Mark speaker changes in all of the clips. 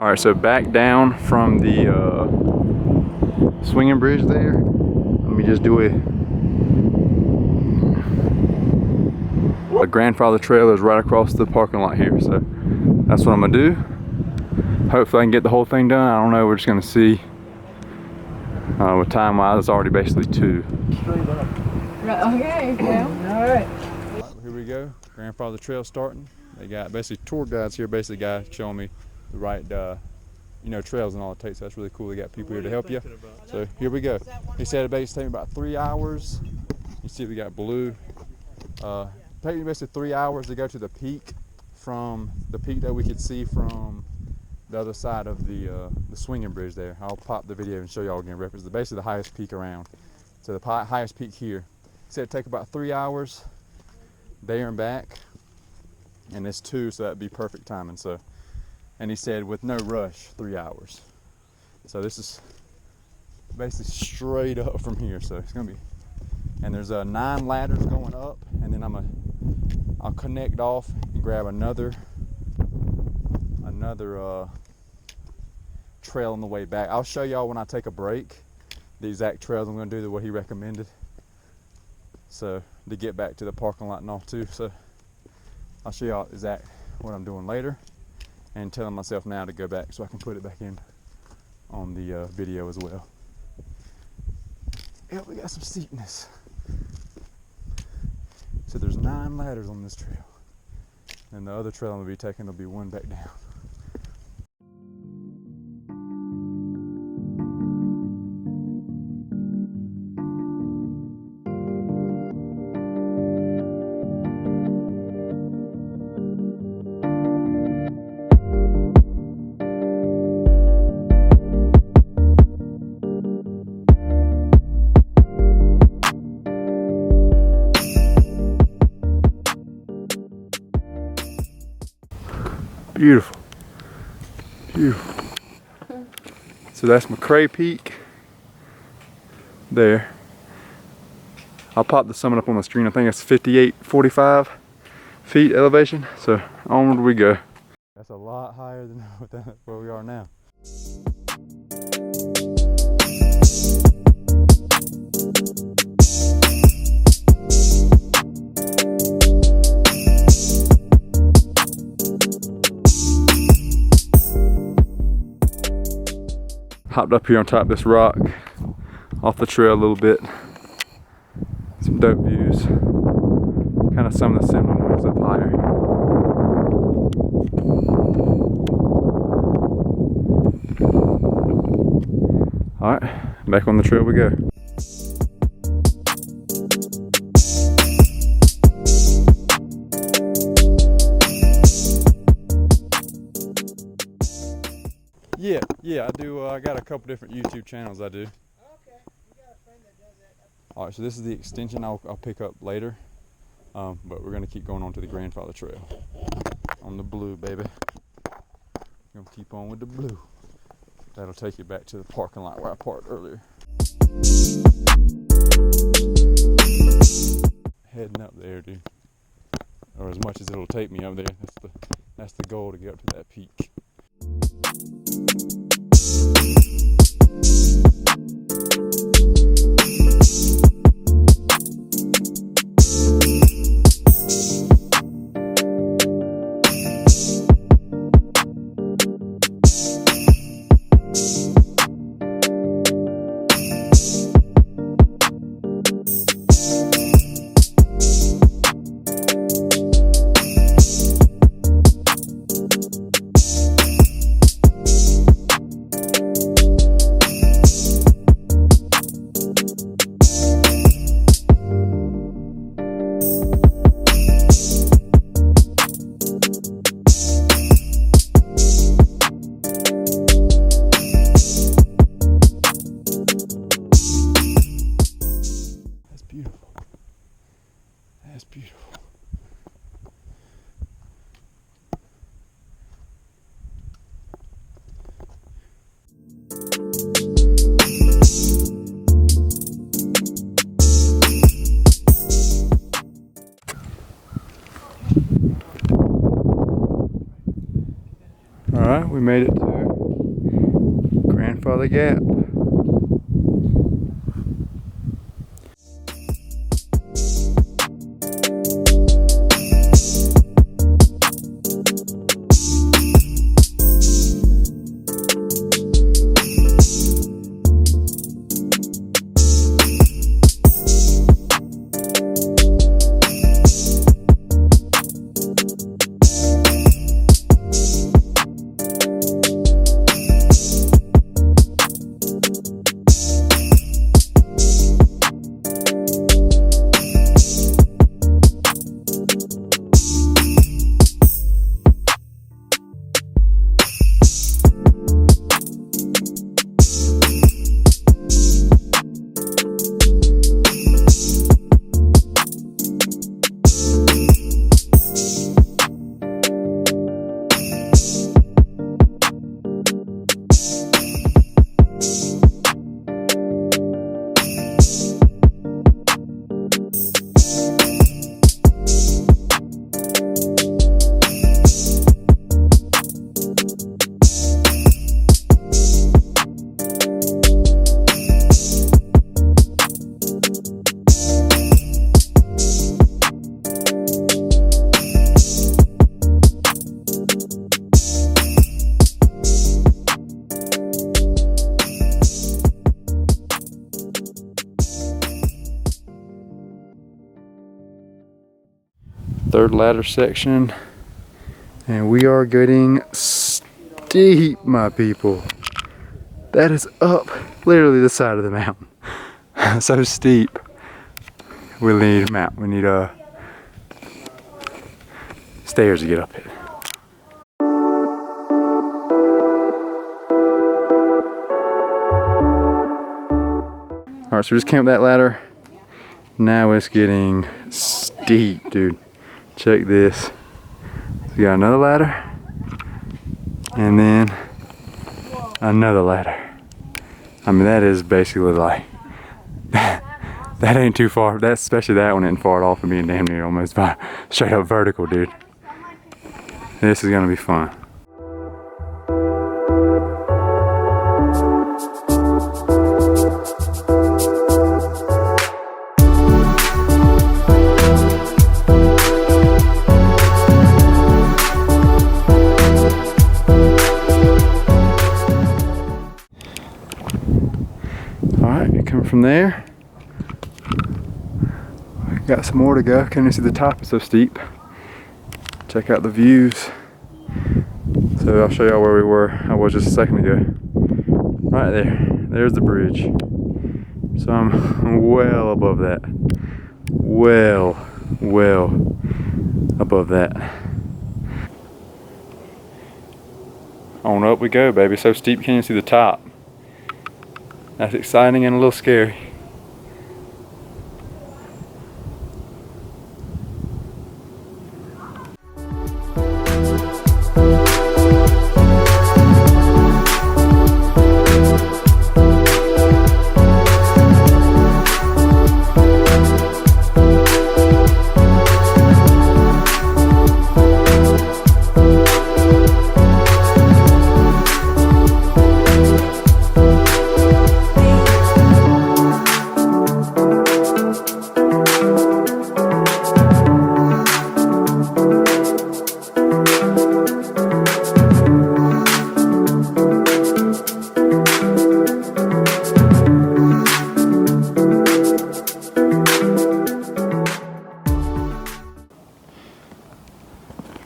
Speaker 1: All right, so back down from the swinging bridge there. Let me just do a grandfather trail is right across the parking lot here, so that's what I'm gonna do. Hopefully I can get the whole thing done. I don't know, we're just gonna see. With time wise, it's already basically 2.
Speaker 2: Okay, well, all right.
Speaker 1: Here we go, grandfather trail starting. They got basically tour guides here, basically guy showing me the right trails and all it takes. So that's really cool. They got people here to help you. So here we go. He said it basically takes about 3 hours. You see we got blue. Taking basically 3 hours to go to the peak, from the peak that we could see from the other side of the swinging bridge there. I'll pop the video and show y'all again. Reference basically the highest peak around. So the highest peak here. He said it'd take about 3 hours there and back, and it's 2, so that'd be perfect timing. So, and he said with no rush, 3 hours. So this is basically straight up from here. So it's gonna be, and there's 9 ladders going up, and then I'll connect off and grab another trail on the way back. I'll show y'all when I take a break the exact trails I'm gonna do, what he recommended. So to get back to the parking lot and all too. So I'll show y'all exact what I'm doing later, and telling myself now to go back so I can put it back in on the video as well. Yeah, we got some steepness. So there's 9 ladders on this trail, and the other trail I'm gonna be taking will be 1 back down. Beautiful, beautiful. So that's McRae Peak there. I'll pop the summit up on the screen. I think it's 5845 feet elevation. So onward we go. That's a lot higher than where we are now. Hopped up here on top of this rock, off the trail a little bit. Some dope views. Kind of some of the similar ones up higher. Alright, back on the trail we go. Yeah, I do. I got a couple different YouTube channels I do.
Speaker 2: Okay, you got a friend that does that.
Speaker 1: Alright, so this is the extension I'll pick up later. But we're gonna keep going on to the grandfather trail. On the blue, baby. We're gonna keep on with the blue. That'll take you back to the parking lot where I parked earlier. Heading up there, dude. Or as much as it'll take me up there. That's the goal, to get up to that peak. That's beautiful. All right, we made it to Grandpa the Gap. Third ladder section, and we are getting steep, my people. That is up literally the side of the mountain. So steep. We need a mount. We need stairs to get up it. All right, so we just came up that ladder. Now it's getting steep, dude. Check this. We got another ladder, and then another ladder. I mean, that is basically like, that ain't too far. That, especially that one ain't far at all from being damn near almost straight up vertical, dude. This is gonna be fun. From there, we got some more to go. Can't even see the top, it's so steep. Check out the views. So I'll show y'all where we were. I was just a second ago. Right there, there's the bridge. So I'm well above that. Well above that. On up we go, baby. So steep you can't even see the top. That's exciting and a little scary.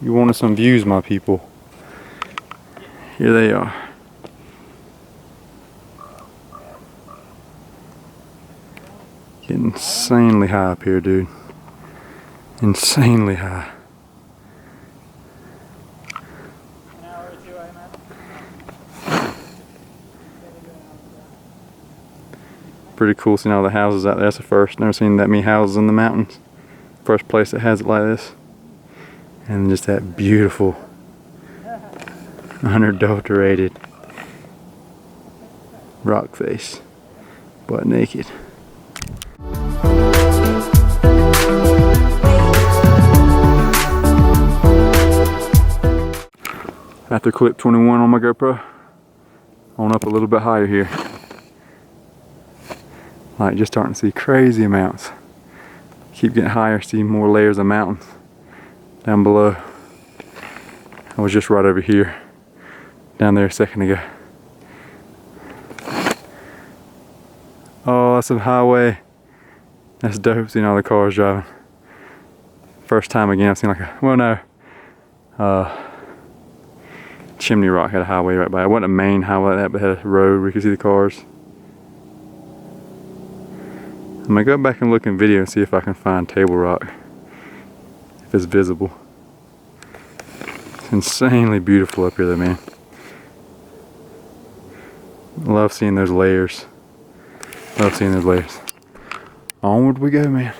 Speaker 1: You wanted some views, my people. Here they are. Getting insanely high up here, dude. Insanely high. Pretty cool seeing all the houses out there. That's the first. Never seen that many houses in the mountains. First place that has it like this. And just that beautiful, unadulterated rock face, butt naked. After clip 21 on my GoPro, on up a little bit higher here. Like just starting to see crazy amounts. Keep getting higher, see more layers of mountains down below. I was just right over here, down there a second ago. Oh, that's a highway. That's dope, seeing all the cars driving. First time again I've seen like a, well no, Chimney Rock had a highway right by it. It wasn't a main highway like that, but it had a road where you could see the cars. I'm gonna go back and look in video and see if I can find Table Rock, if it's visible. It's insanely beautiful up here though, man. Love seeing those layers. Love seeing those layers. Onward we go, man.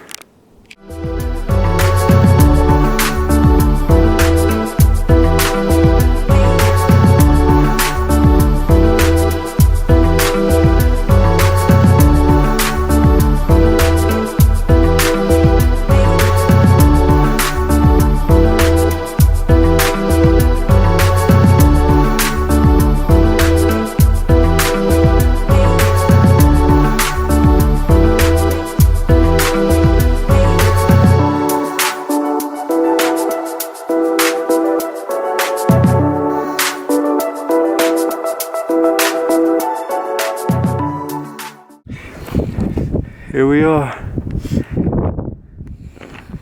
Speaker 1: Here we are,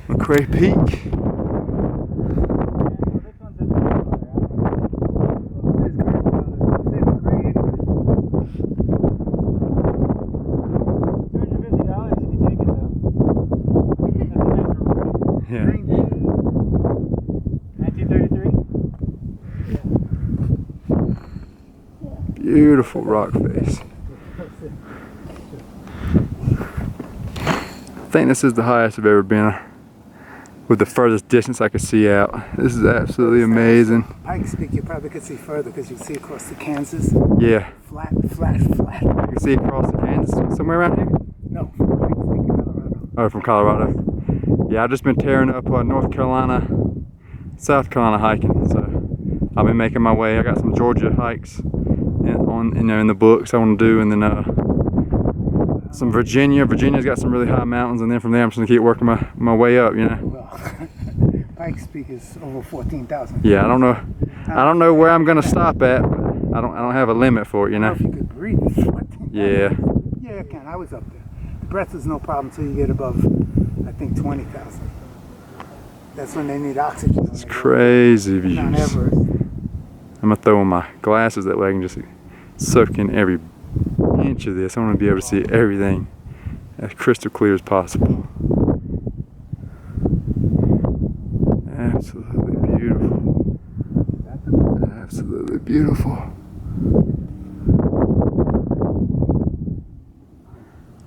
Speaker 1: McRae Peak. Yeah. 1933? Beautiful rock face. I think this is the highest I've ever been, with the furthest distance I could see out. This is absolutely amazing.
Speaker 2: Pikes Peak, you probably could see further because you see across the Kansas.
Speaker 1: Yeah.
Speaker 2: Flat, flat, flat.
Speaker 1: You can see across the Kansas, somewhere around here?
Speaker 2: No, Pikes Peak in Colorado.
Speaker 1: Oh, from Colorado. Yeah, I've just been tearing up North Carolina, South Carolina hiking, so I've been making my way. I got some Georgia hikes in the books I want to do, and then some Virginia. Virginia's got some really high mountains, and then from there I'm just gonna keep working my way up, you know.
Speaker 2: Well, Pikes Peak is over 14,000.
Speaker 1: Yeah, I don't know where I'm gonna stop at, but I don't have a limit for it, you know.
Speaker 2: I don't know if you could breathe at 14,000.
Speaker 1: Yeah.
Speaker 2: Yeah, I can. I was up there. The breath is no problem until you get above, I think, 20,000. That's when they need oxygen.
Speaker 1: It's crazy views.
Speaker 2: On Everest.
Speaker 1: I'm gonna throw on my glasses that way I can just soak in every inch of this. I want to be able to see everything as crystal clear as possible. Absolutely beautiful. Absolutely beautiful.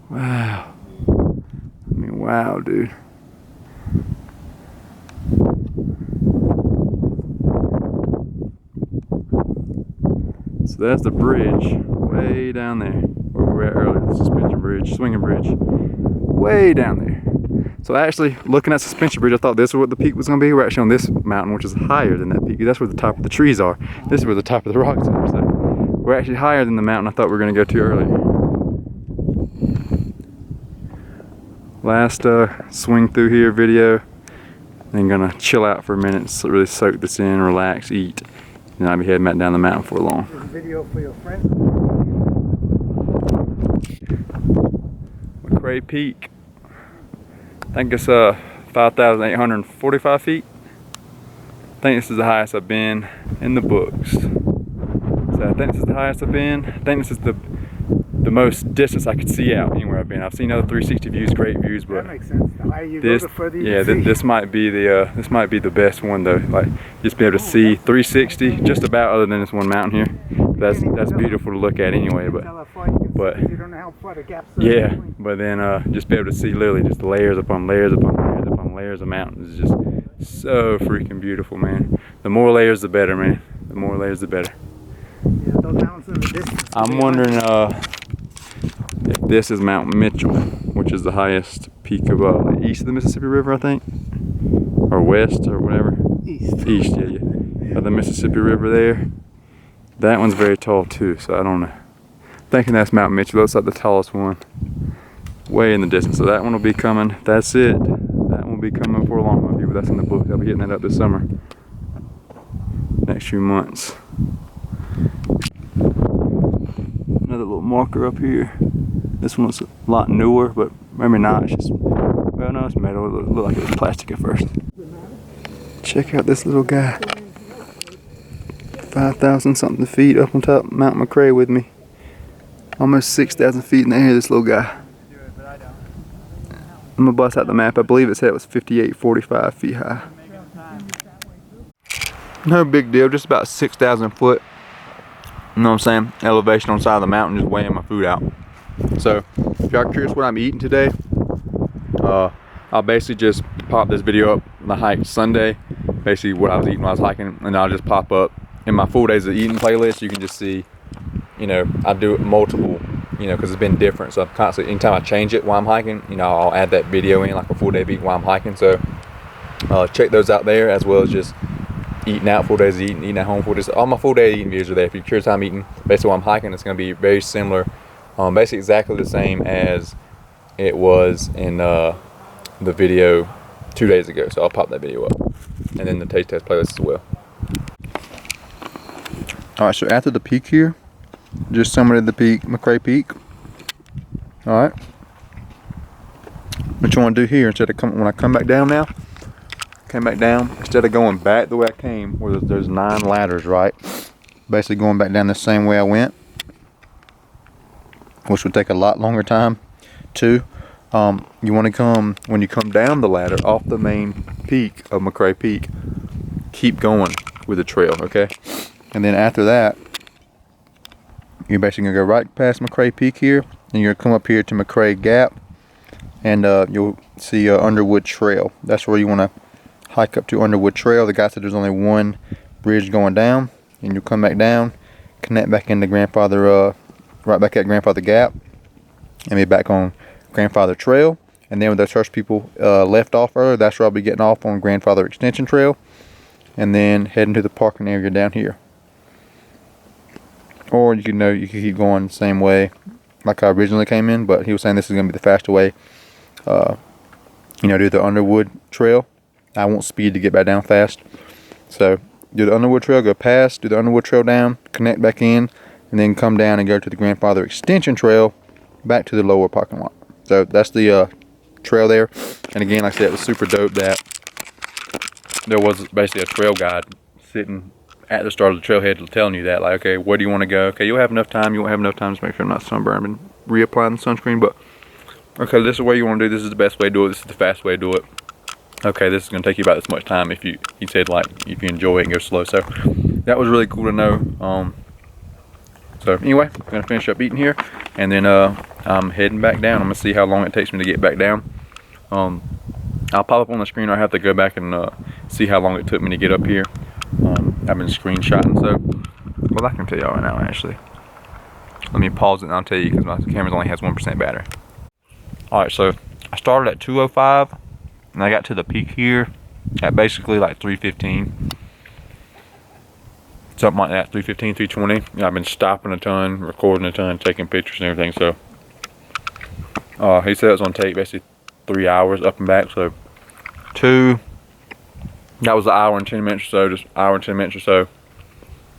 Speaker 1: Wow. I mean, wow, dude. So that's the bridge way down there where we were at earlier, the suspension bridge, swinging bridge, way down there. So actually, looking at suspension bridge, I thought this was what the peak was going to be. We're actually on this mountain, which is higher than that peak. That's where the top of the trees are. This is where the top of the rocks are. So we're actually higher than the mountain I thought we were going to go to earlier. Last swing through here video. Then gonna chill out for a minute, so really soak this in, relax, eat. And I'll be heading back down the mountain for long.
Speaker 2: There's a video for your friends.
Speaker 1: McRae Peak. I think it's 5,845 feet. I think this is the highest I've been in the books. So I think this is the highest I've been. I think this is the most distance I could see out anywhere I've been. I've seen other 360 views, great views, but
Speaker 2: that makes sense. The higher you
Speaker 1: this,
Speaker 2: go, the further you
Speaker 1: yeah,
Speaker 2: see.
Speaker 1: this might be the best one though. Like just be able to see 360, just about, other than this one mountain here. That's beautiful to look at anyway. But
Speaker 2: you don't know how far the gaps are.
Speaker 1: yeah, but then just be able to see literally just layers upon layers upon layers upon layers of mountains is just so freaking beautiful, man. The more layers, the better, man. The more layers, the better.
Speaker 2: Yeah, those mountains in the distance.
Speaker 1: I'm wondering if this is Mount Mitchell, which is the highest peak of east of the Mississippi River, I think, or west or whatever.
Speaker 2: East.
Speaker 1: East, yeah. Of the Mississippi River there. That one's very tall too, so I don't know. Thinking that's Mount Mitchell. Looks like the tallest one. Way in the distance. So that one will be coming. That's it. That one will be coming for a long time, but that's in the book. I'll be getting that up this summer. Next few months. Another little marker up here. This one's a lot newer, but maybe not. It's just, well, no, it's metal. It looked like it was plastic at first. Check out this little guy. 5,000 something feet up on top of Mount McRae with me. Almost 6,000 feet in the air, this little guy. I'm gonna bust out the map. I believe it said it was 5845 feet high. No big deal, just about 6,000 foot. You know what I'm saying? Elevation on the side of the mountain, just weighing my food out. So, if y'all are curious what I'm eating today, I'll basically just pop this video up on the hike Sunday. Basically what I was eating while I was hiking, and I'll just pop up in my full days of eating playlist. You can just see, you know, I do multiple, you know, because it's been different. So I'm constantly, anytime I change it while I'm hiking, you know, I'll add that video in, like a full day of eating while I'm hiking. So check those out there, as well as just eating out, full days of eating at home, full days. All my full day eating videos are there. If you're curious how I'm eating, basically while I'm hiking, it's going to be very similar, basically exactly the same as it was in the video 2 days ago. So I'll pop that video up, and then the taste test playlist as well. Alright, so after the peak here, just summited the peak, McRae Peak. Alright. What you want to do here, instead of when I come back down now, came back down, instead of going back the way I came, where there's 9 ladders, right? Basically going back down the same way I went, which would take a lot longer time too. You want to come, when you come down the ladder off the main peak of McRae Peak, keep going with the trail, okay? And then after that, you're basically gonna go right past McRae Peak here, and you're gonna come up here to McRae Gap, and you'll see Underwood Trail. That's where you want to hike up to Underwood Trail. The guy said there's only one bridge going down, and you'll come back down, connect back into Grandfather, right back at Grandfather Gap, and be back on Grandfather Trail. And then where those first people left off earlier, that's where I'll be getting off on Grandfather Extension Trail, and then heading to the parking area down here. Or you could keep going the same way like I originally came in, but he was saying this is going to be the faster way. Do the Underwood Trail. I won't speed to get back down fast. So do the Underwood Trail, go past, do the Underwood Trail down, connect back in, and then come down and go to the Grandfather Extension Trail back to the lower parking lot. So that's the trail there. And again, like I said, it was super dope that there was basically a trail guide sitting at the start of the trailhead telling you that, like, okay, where do you want to go? Okay, you'll have enough time, you won't have enough time to make sure I'm not sunburned and reapplying the sunscreen, but okay, this is where you want to do, this is the best way to do it, this is the fast way to do it. Okay, this is going to take you about this much time if he said, like, if you enjoy it and go slow. So that was really cool to know. So anyway, I'm going to finish up eating here, and then I'm heading back down. I'm going to see how long it takes me to get back down. I'll pop up on the screen, or I have to go back and see how long it took me to get up here. I've been screenshotting, so, well, I can tell y'all right now, actually. Let me pause it and I'll tell you, because my camera only has 1% battery. Alright, so I started at 2:05, and I got to the peak here at basically like 3:15. Something like that, 3:15, 3:20. I've been stopping a ton, recording a ton, taking pictures and everything, so. He said it was going to take basically 3 hours up and back, so that was an hour and 10 minutes or so, just hour and 10 minutes or so,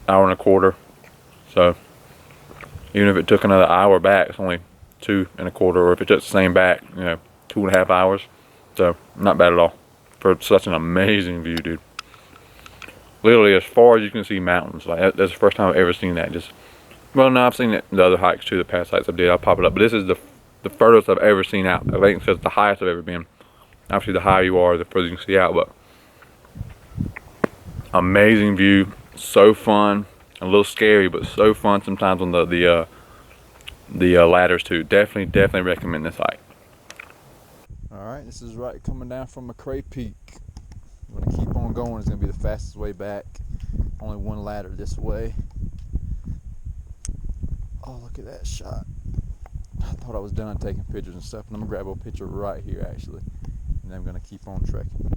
Speaker 1: hour and a quarter. So even if it took another hour back, it's only 2 1/4, or if it took the same back, 2.5 hours. So not bad at all for such an amazing view, dude. Literally as far as you can see mountains. Like that's the first time I've ever seen that. Well, no, I've seen it in the other hikes too, the past hikes I did. I'll pop it up, but this is the furthest I've ever seen out. I think it's the highest I've ever been. Obviously, the higher you are, the further you can see out, but amazing view, so fun, a little scary, but so fun sometimes on the ladders too. Definitely recommend this hike. All right, this is right coming down from McRae Peak. I'm gonna keep on going. It's gonna be the fastest way back. Only one ladder this way. Oh, look at that shot. I thought I was done taking pictures and stuff, and I'm gonna grab a picture right here actually, and then I'm gonna keep on trekking.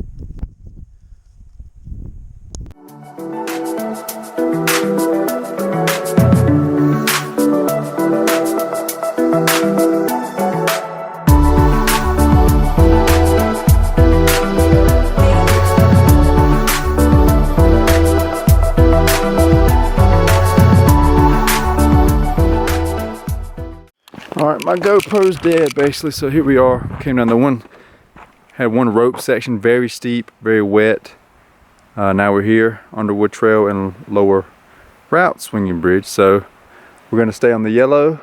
Speaker 1: GoPro's dead basically, so here we are. Came down the one, had one rope section, very steep, very wet. Now we're here, Underwood Trail and lower route swinging bridge. So we're gonna stay on the yellow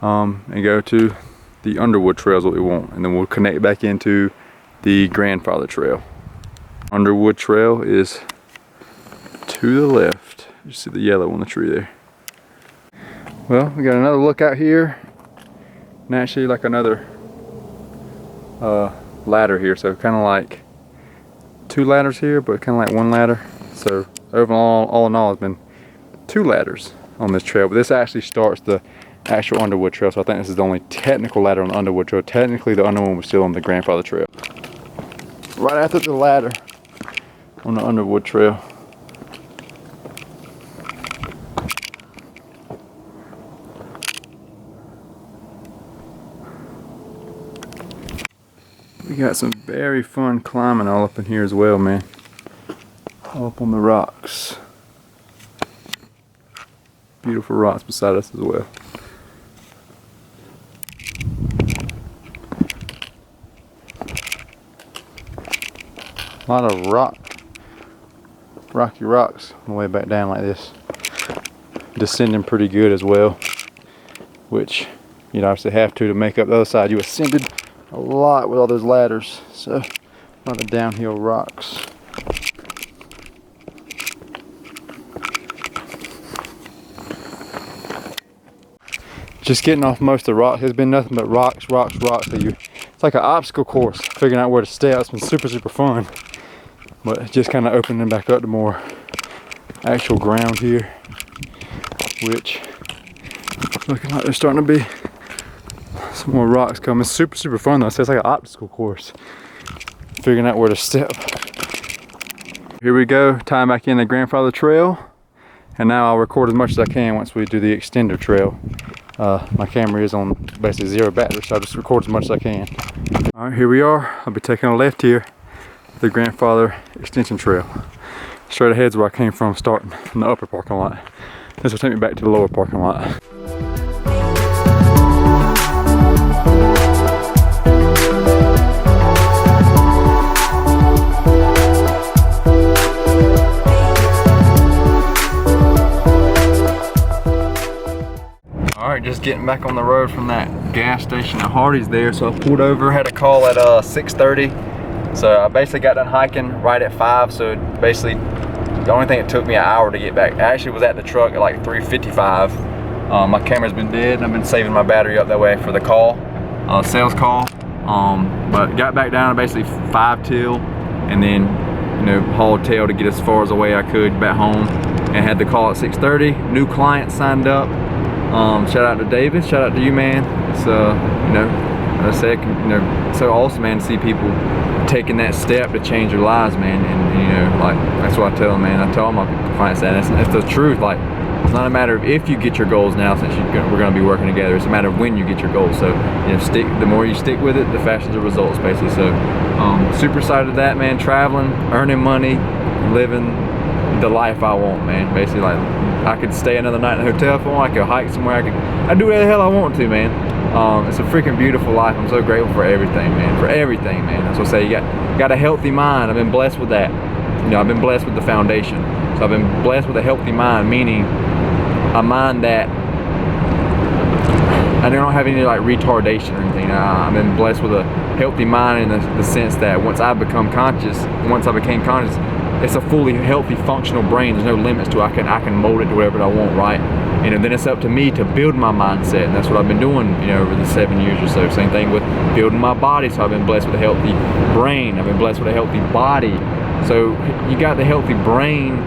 Speaker 1: and go to the Underwood Trail is what we want. And then we'll connect back into the Grandfather Trail. Underwood Trail is to the left. You see the yellow on the tree there. Well, we got another look out here. And actually like another ladder here. So kind of like two ladders here, but kind of like one ladder. So overall, all in all, it's been two ladders on this trail. But this actually starts the actual Underwood Trail. So I think this is the only technical ladder on the Underwood Trail. Technically the other one was still on the Grandfather Trail. Right after the ladder on the Underwood Trail. We got some very fun climbing all up in here as well, man. All up on the rocks. Beautiful rocks beside us as well. A lot of rocky rocks on the way back down like this. Descending pretty good as well, which you'd obviously have to make up the other side. You ascended a lot with all those ladders, so a lot of downhill rocks. Just getting off most of the rocks has been nothing but rocks. So it's like an obstacle course, figuring out where to stay. It's been super fun, but just kind of opening back up to more actual ground here, which looking like there's starting to be some more rocks coming. Super fun though. So it's like an obstacle course, figuring out where to step. Here we go, tying back in the Grandfather Trail, and now I'll record as much as I can once we do the extender trail. My camera is on basically zero battery, so I'll just record as much as I can. All right, here we are. I'll be taking a left here, the Grandfather Extension Trail. Straight ahead is where I came from, starting from the upper parking lot. This will take me back to the lower parking lot. Alright, just getting back on the road from that gas station at Hardy's there. So I pulled over, had a call at 6:30. So I basically got done hiking right at 5. So basically the only thing it took me an hour to get back. I actually was at the truck at like 3:55. My camera's been dead and I've been saving my battery up that way for the call, sales call. But got back down to basically 5 till, and then hauled tail to get as far as away I could back home, and had the call at 6:30. New client signed up. Shout out to David, shout out to you, man. It's as I said, so awesome, man, to see people taking that step to change their lives, man. And like that's what I tell them, man. I tell all my clients that it's the truth. Like, it's not a matter of if you get your goals now, since we're going to be working together. It's a matter of when you get your goals. So the more you stick with it, the faster the results, basically. So super excited of that, man. Traveling, earning money, living the life I want, man. Basically, like, I could stay another night in a hotel if I want. I could hike somewhere. I do whatever the hell I want to, man. It's a freaking beautiful life. I'm so grateful for everything, man. For everything, man. That's what I say. You got a healthy mind. I've been blessed with that. I've been blessed with the foundation. So I've been blessed with a healthy mind, meaning a mind that I don't have any like retardation or anything. I've been blessed with a healthy mind in the sense that once I became conscious, it's a fully healthy, functional brain. There's no limits to it. I can mold it to whatever I want, right? And then it's up to me to build my mindset, and that's what I've been doing, over the 7 years or so. Same thing with building my body. So I've been blessed with a healthy brain. I've been blessed with a healthy body. So you got the healthy brain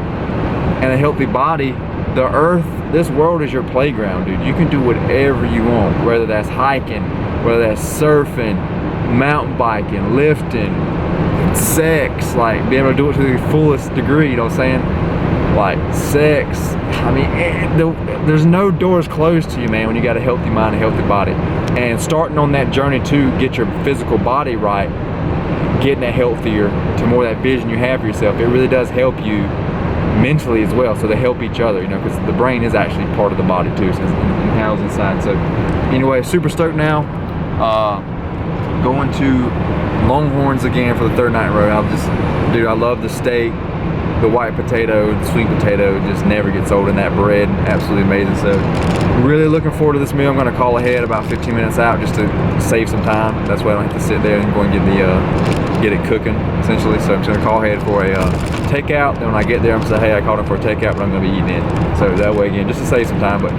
Speaker 1: and a healthy body. The earth, this world is your playground, dude. You can do whatever you want, whether that's hiking, whether that's surfing, mountain biking, lifting, sex, like being able to do it to the fullest degree, you know what I'm saying? Like sex, I mean, there's no doors closed to you, man, when you got a healthy mind, a healthy body. And starting on that journey to get your physical body right, getting it healthier to more of that vision you have for yourself, it really does help you
Speaker 3: mentally as well. So they help each other, you know, because the brain is actually part of the body too, so it's housed inside. So anyway, super stoked now. Going to Longhorns again for the third night in a row. Dude, I love the steak, the white potato, the sweet potato. Just never gets old in that bread. Absolutely amazing. So really looking forward to this meal. I'm going to call ahead about 15 minutes out just to save some time. That's why I don't have to sit there and go and get it cooking essentially. So I'm just going to call ahead for a takeout. Then when I get there, I'm going to say, hey, I called in for a takeout, but I'm going to be eating it. So that way again, just to save some time. But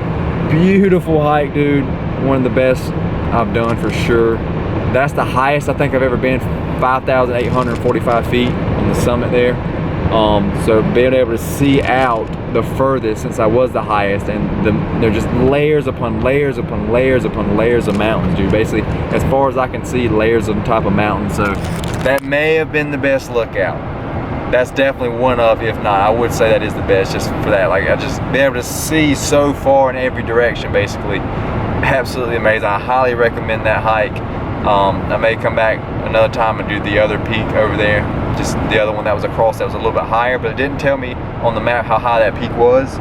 Speaker 3: beautiful hike, dude. One of the best I've done for sure. That's the highest I think I've ever been, 5,845 feet on the summit there. So being able to see out the furthest since I was the highest, and they're just layers upon layers upon layers upon layers of mountains, dude. Basically, as far as I can see, layers on top of mountains. So that may have been the best lookout. That's definitely one of, if not, I would say that is the best just for that. Like, I just be able to see so far in every direction, basically. Absolutely amazing. I highly recommend that hike. I may come back another time and do the other peak over there, just the other one that was across that was a little bit higher, but it didn't tell me on the map how high that peak was.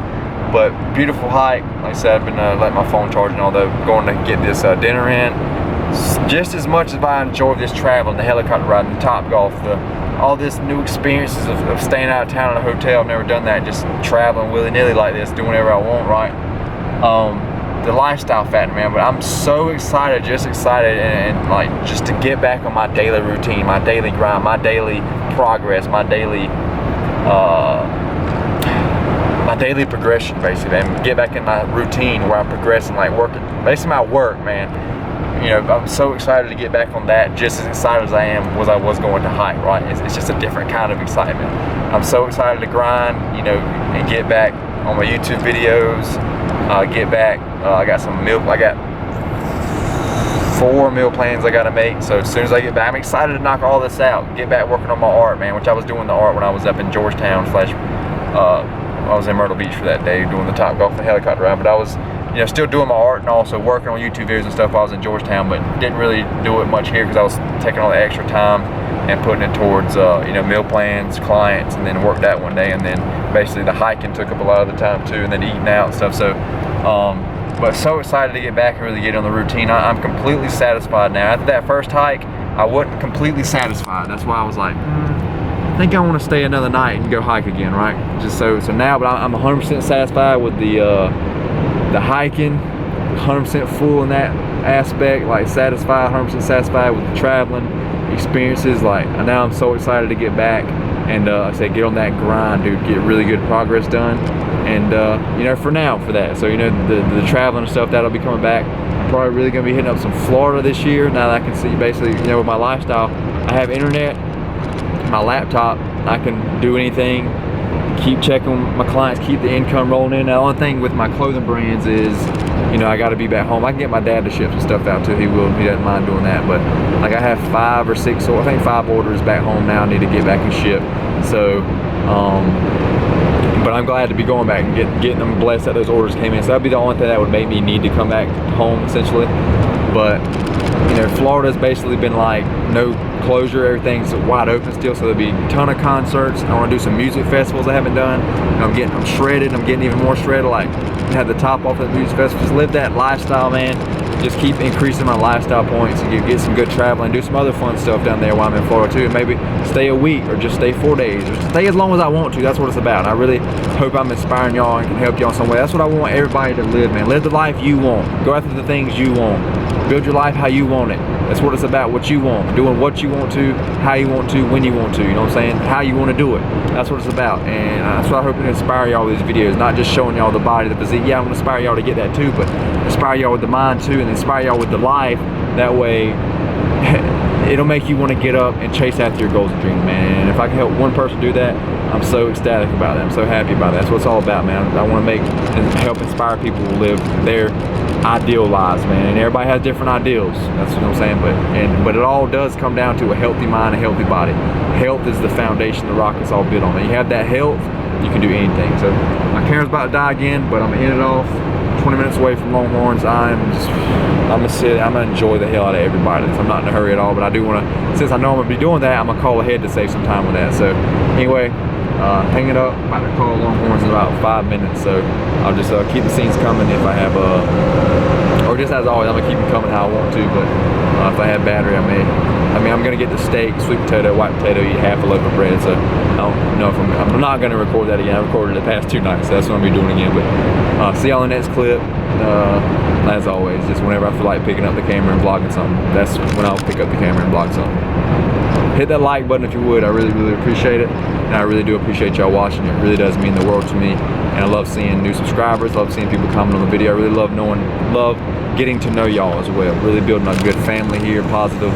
Speaker 3: But beautiful hike. Like I said, I've been letting my phone charge and all that, going to get this dinner in. Just as much as I enjoy this traveling, the helicopter ride, the Top Golf, all this new experiences of staying out of town in a hotel. I've never done that, just traveling willy-nilly like this, doing whatever I want, right? The lifestyle factor, man. But I'm so excited, just excited, and like just to get back on my daily routine, my daily grind, my daily progress, my daily progression, basically, and get back in my routine where I'm progressing, like working, basically my work, man. You know, I'm so excited to get back on that, just as excited as I was going to hike, right? It's just a different kind of excitement. I'm so excited to grind, you know, and get back on my YouTube videos. Get back, I got 4 meal plans I gotta make. So as soon as I get back, I'm excited to knock all this out, get back working on my art, man, which I was doing the art when I was up in Georgetown I was in Myrtle Beach for that day doing the Top Golf and the helicopter ride. But I was, you know, still doing my art and also working on YouTube videos and stuff while I was in Georgetown, but didn't really do it much here because I was taking all the extra time and putting it towards you know, meal plans, clients, and then worked that one day, and then basically the hiking took up a lot of the time too, and then eating out and stuff. So but so excited to get back and really get on the routine. I'm completely satisfied now. After that first hike, I wasn't completely satisfied. That's why I was like, I think I want to stay another night and go hike again, right? Just so now, but I'm 100% satisfied with the hiking, 100% full in that aspect, like satisfied, 100% satisfied with the traveling experiences. Like, now I'm so excited to get back and like I said, get on that grind, dude, get really good progress done. And you know, for that, so you know, the traveling and stuff, that'll be coming back. I'm probably really gonna be hitting up some Florida this year, now that I can see, basically, you know, with my lifestyle, I have internet, my laptop, I can do anything, keep checking my clients, keep the income rolling in. The only thing with my clothing brands is, you know, I got to be back home. I can get my dad to ship some stuff out too. He doesn't mind doing that. But like, I have 5 or 6, or I think 5 orders back home now I need to get back and ship. So but I'm glad to be going back and getting them blessed that those orders came in. So that'd be the only thing that would make me need to come back home, essentially. But you know, Florida's basically been like no closure, everything's wide open still, so there'll be a ton of concerts. I want to do some music festivals I haven't done. I'm shredded, I'm getting even more shredded, like have the top off of the music festival. Just live that lifestyle, man. Just keep increasing my lifestyle points and get some good traveling, do some other fun stuff down there while I'm in Florida too, and maybe stay a week or just stay 4 days or stay as long as I want to. That's what it's about. And I really hope I'm inspiring y'all and can help y'all in some way. That's what I want everybody to live, man. Live the life you want. Go after the things you want. Build your life how you want it. That's what it's about, what you want. Doing what you want to, how you want to, when you want to. You know what I'm saying? How you want to do it. That's what it's about. And that's what I hope to inspire y'all with these videos. Not just showing y'all the body, the physique. Yeah, I'm going to inspire y'all to get that too, but inspire y'all with the mind too, and inspire y'all with the life. That way, it'll make you want to get up and chase after your goals and dreams, man. And if I can help one person do that, I'm so ecstatic about that. I'm so happy about that. That's what it's all about, man. I want to make and help inspire people to live their ideal lives, man. And everybody has different ideals. That's what I'm saying. But it all does come down to a healthy mind, a healthy body. Health is the foundation, the rock is all built on. When you have that health, you can do anything. So my camera's about to die again, but I'm gonna end it off. 20 minutes away from Longhorns. I'm gonna enjoy the hell out of everybody. I'm not in a hurry at all, but I do want to, since I know I'm gonna be doing that, I'm gonna call ahead to save some time with that. So anyway, hang it up. I'm about to call Longhorns in about 5 minutes, so I'll just keep the scenes coming if I have or just as always, I'm gonna keep them coming how I want to, but if I have battery, I'm gonna get the steak, sweet potato, white potato, eat half a loaf of bread, so I don't know if I'm not gonna record that again. I recorded the past 2 nights, so that's what I'm gonna be doing again, but see y'all in the next clip. As always, just whenever I feel like picking up the camera and vlogging something, that's when I'll pick up the camera and vlog something. Hit that like button if you would. I really, really appreciate it, and I really do appreciate y'all watching. It really does mean the world to me, and I love seeing new subscribers, love seeing people comment on the video. I really love getting to know y'all as well. Really building a good family here, positive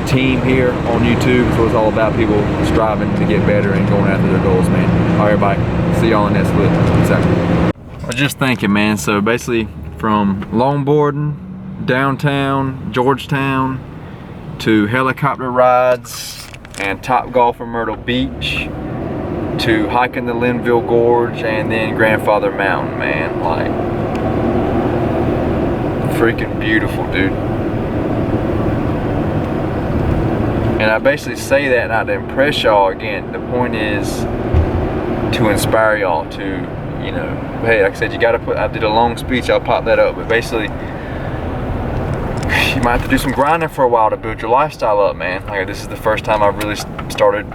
Speaker 3: team here on YouTube. That's what it's all about, people striving to get better and going after their goals, man. All right, everybody, see y'all in the next clip. Peace out. I was just thinking, man, so basically from longboarding, downtown, Georgetown, to helicopter rides and Top Golf in Myrtle Beach, to hiking the Linville Gorge, and then Grandfather Mountain, man, like, freaking beautiful, dude. And I basically say that not to impress y'all. Again, the point is to inspire y'all to, you know, hey, like I said, you gotta I did a long speech, I'll pop that up, but basically, you might have to do some grinding for a while to build your lifestyle up, man. Like, this is the first time I've really started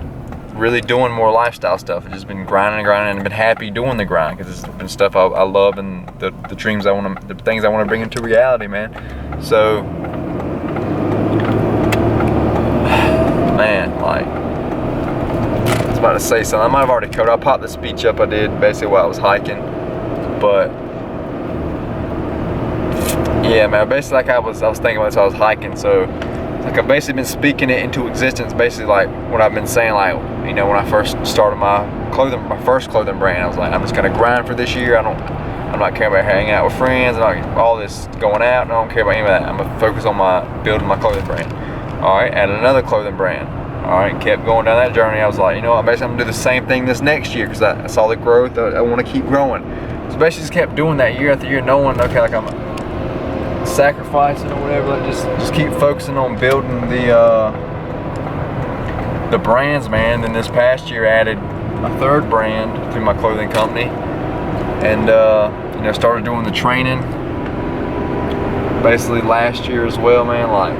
Speaker 3: doing more lifestyle stuff. I've just been grinding and grinding, and been happy doing the grind, because it's been stuff I love, and the dreams the things I want to bring into reality, man. So, man, like, I was about to say something. I might have already covered. I'll pop the speech up I did basically while I was hiking, but yeah, man, basically, like I was thinking about this while I was hiking, so like I've basically been speaking it into existence, basically like what I've been saying, like, you know, when I first started my first clothing brand, I was like, I'm just gonna grind for this year. I'm not caring about hanging out with friends and all this going out, and I don't care about any of that. I'm gonna focus on building my clothing brand. All right, add another clothing brand. All right, kept going down that journey. I was like, you know what, basically I'm gonna do the same thing this next year, because I saw the growth. I want to keep growing. So basically just kept doing that year after year, knowing, okay, like I'm sacrificing or whatever, like just keep focusing on building the brands, man. Then this past year added a 3rd brand through my clothing company, and you know, started doing the training basically last year as well, man. Like,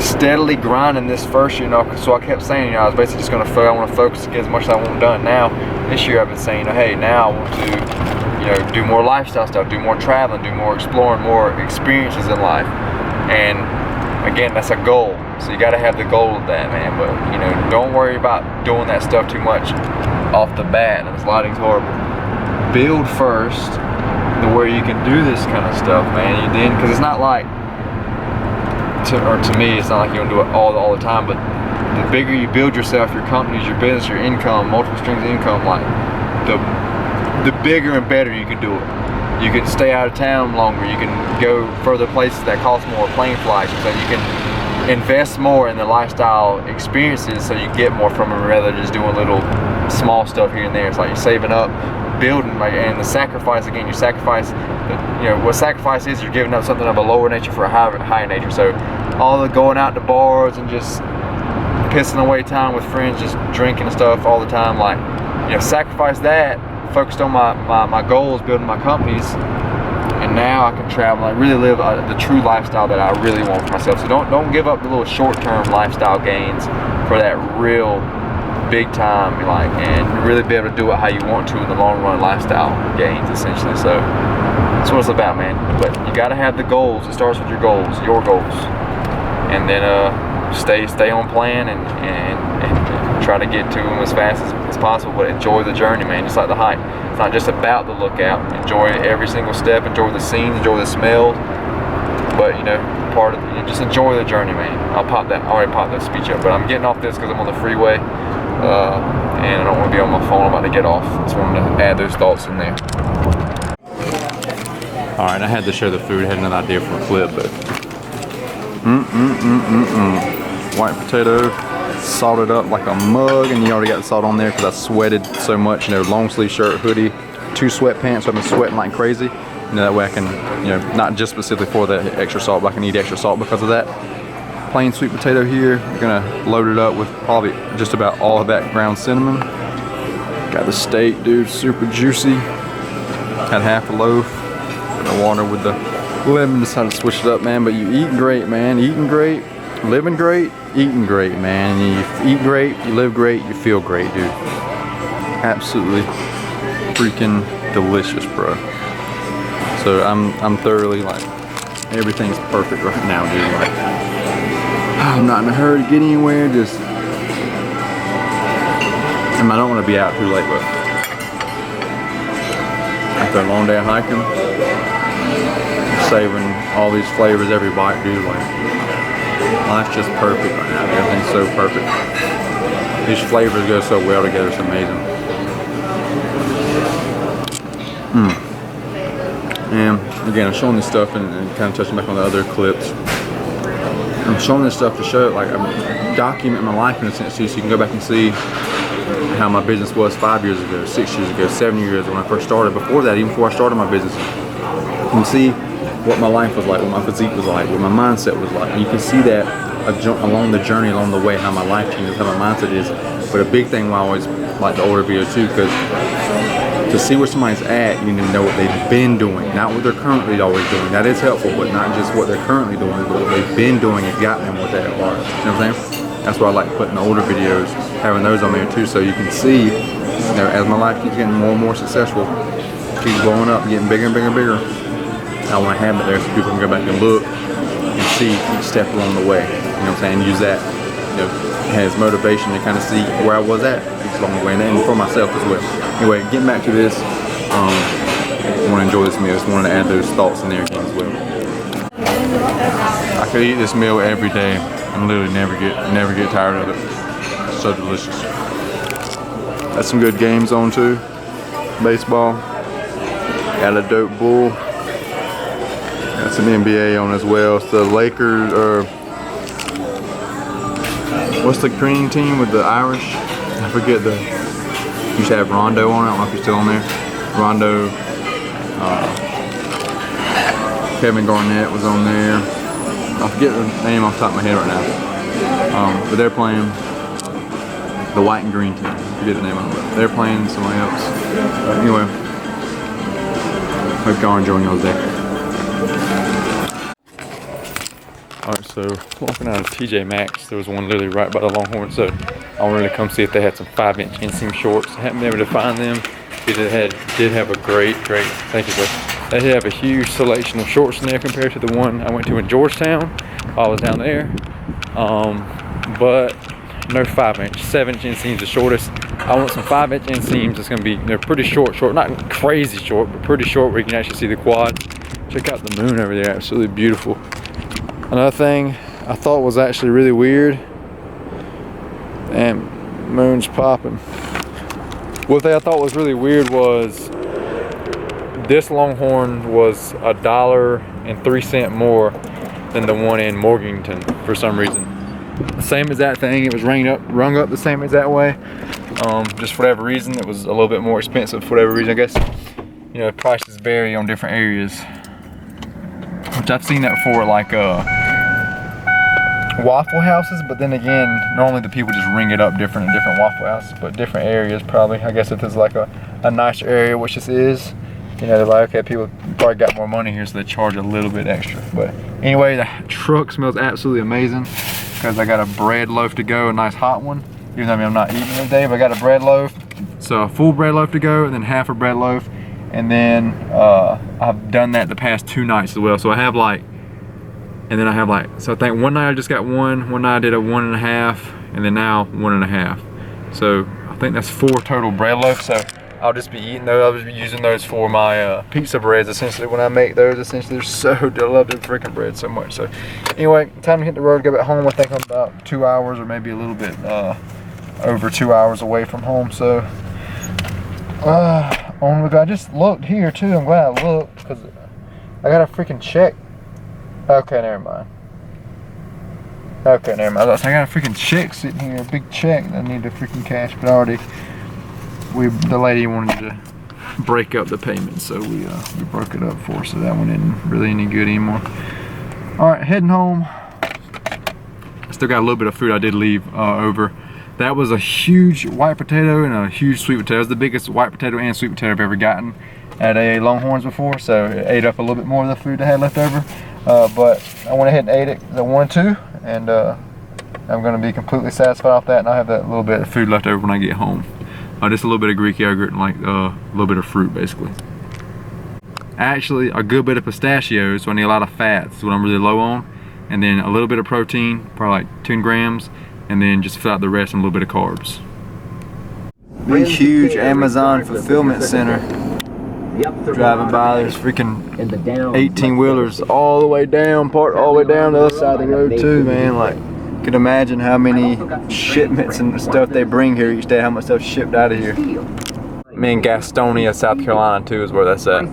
Speaker 3: steadily grinding this first year, you know, so I kept saying, you know, I was basically just I want to focus to get as much as I want done. Now this year I've been saying, you know, hey, now I want to, you know, do more lifestyle stuff, do more traveling, do more exploring, more experiences in life. And again, that's a goal, so you got to have the goal of that, man. But, you know, don't worry about doing that stuff too much off the bat. And this lighting's horrible. Build first to where you can do this kind of stuff, man. You then, because it's not like, to me, it's not like you don't do it all the time, but the bigger you build yourself, your companies, your business, your income, multiple streams of income, like, the bigger and better you can do it. You can stay out of town longer, you can go further places that cost more, plane flights, so you can invest more in the lifestyle experiences so you get more from them, rather than just doing little small stuff here and there. It's like you're saving up, building, like, and the sacrifice, again, you sacrifice, you know, what sacrifice is, you're giving up something of a lower nature for a higher nature. So all the going out to bars and just pissing away time with friends, just drinking and stuff all the time, like, you know, sacrifice that, focused on my goals, building my companies, and now I can travel. I really live the true lifestyle that I really want for myself. So don't give up the little short-term lifestyle gains for that real big time, like, and really be able to do it how you want to in the long run, lifestyle gains, essentially. So that's what it's about, man. But you got to have the goals. It starts with your goals, and then stay on plan and try to get to them as fast as possible, but enjoy the journey, man. Just like the hike, it's not just about the lookout. Enjoy every single step, enjoy the scenes, enjoy the smells, but, you know, just enjoy the journey, man. I already popped that speech up, but I'm getting off this because I'm on the freeway, and I don't want to be on my phone. I'm about to get off. Just wanted to add those thoughts in there.
Speaker 1: All right, I had to share the food. I had another idea for a clip, but white potato, salted up like a mug, and you already got the salt on there because I sweated so much. You know, long sleeve shirt, hoodie, 2 sweatpants. So I've been sweating like crazy. You know, that way I can, you know, not just specifically for the extra salt, but I can eat extra salt because of that. Plain sweet potato here. We're gonna load it up with probably just about all of that ground cinnamon.
Speaker 3: Got the steak, dude, super juicy. Had half a loaf. The water with the lemon. Decided to switch it up, man. But you eating great, man. Eating great, living great, eating great, man. You eat great, you live great, you feel great, dude. Absolutely freaking delicious, bro. So I'm thoroughly like, everything's perfect right now, dude. Like, I'm not in a hurry to get anywhere. Just, and I don't want to be out too late, but after a long day of hiking, savoring all these flavors every bite, dude. Like, life's just perfect right now. Everything's so perfect. These flavors go so well together. It's amazing. And again, I'm showing this stuff and kind of touching back on the other clips. I'm showing this stuff to show, like, I'm documenting my life in a sense too, so you can go back and see how my business was 5 years ago, 6 years ago, 7 years ago when I first started. Before that, even before I started my business, you can see what my life was like, what my physique was like, what my mindset was like. And you can see that along the journey, along the way, how my life changes, how my mindset is. But a big thing why I always like the older video too, because to see where somebody's at, you need to know what they've been doing, not what they're currently always doing. That is helpful, but not just what they're currently doing, but what they've been doing and got them what they are. You know what I'm saying? That's why I like putting the older videos, having those on there too, so you can see, you know, as my life keeps getting more and more successful, keeps blowing up, getting bigger and bigger and bigger, I want to have it there so people can go back and look and see each step along the way. You know what I'm saying? Use that, you know, as motivation to kind of see where I was at each along the way, and for myself as well. Anyway, getting back to this, I want to enjoy this meal. Just wanted to add those thoughts in there again as well. I could eat this meal every day and literally never get tired of it. It's so delicious. Got some good games on too. Baseball. Got a dope bull. Got some NBA on as well. It's the Lakers, or what's the green team with the Irish? I forget the. Used to have Rondo on it. I don't know if he's still on there. Rondo. Kevin Garnett was on there. I forget the name off the top of my head right now. But they're playing the white and green team. I forget the name of it. They're playing somebody else. But anyway, hope y'all are enjoying y'all's day. Alright, so walking out of TJ Maxx, there was one literally right by the Longhorn, so I wanted to come see if they had some 5-inch inseam shorts. I haven't been able to find them. They did have a great, thank you, sir. They did have a huge selection of shorts in there compared to the one I went to in Georgetown while I was down there. But no 5-inch, 7-inch inseams the shortest. I want some 5-inch inseams. It's gonna be, they're pretty short, not crazy short, but pretty short where you can actually see the quad. Check out the moon over there, absolutely beautiful. Another thing I thought was actually really weird, and moon's popping. One thing I thought was really weird was this Longhorn was $1.03 more than the one in Morganton for some reason. Same as that thing, it was rung up the same exact way. Just for whatever reason, it was a little bit more expensive for whatever reason. I guess, you know, prices vary on different areas. Which I've seen that before, like Waffle Houses, but then again, normally the people just ring it up different in different Waffle Houses, but different areas probably. I guess if there's like a nicer area, which this is, you know, they're like, okay, people probably got more money here, so they charge a little bit extra. But anyway, the truck smells absolutely amazing because I got a bread loaf to go, a nice hot one. Even though I'm not eating every day, but I got a bread loaf. So a full bread loaf to go, and then half a bread loaf. And then I've done that the past 2 nights as well. So I have like, and then I have like, so I think one night I just got one night I did a 1.5, and then now 1.5. So I think that's 4 total bread loaves. So I'll just be eating those. I'll just be using those for my pizza breads essentially when I make those. Essentially, they're so, I love the freaking bread so much. So anyway, time to hit the road, go back home. I think I'm about 2 hours or maybe a little bit over 2 hours away from home. So I just looked here too. I'm glad I looked because I got a freaking check. Okay, never mind. Okay, never mind. I got a freaking check sitting here, a big check that I need to freaking cash, but already the lady wanted to break up the payment, so we broke it up for her, so that one isn't really any good anymore. All right, heading home. I still got a little bit of food I did leave over That was a huge white potato and a huge sweet potato. It was the biggest white potato and sweet potato I've ever gotten at a Longhorns before, so it ate up a little bit more of the food I had left over. But I went ahead and ate it because I wanted to, and I'm going to be completely satisfied off that, and I'll have that little bit of food left over when I get home. Just a little bit of Greek yogurt and like a little bit of fruit, basically. Actually, a good bit of pistachios, so I need a lot of fats, is what I'm really low on, and then a little bit of protein, probably like 10 grams, and then just fill out the rest and a little bit of carbs. Big huge Amazon fulfillment center. Driving by, there's freaking 18-wheelers all the way down, parked all the way down the other side of the road too, man. Like, you can imagine how many shipments and stuff they bring here each day, how much stuff shipped out of here. Me in Gastonia, South Carolina too is where that's at.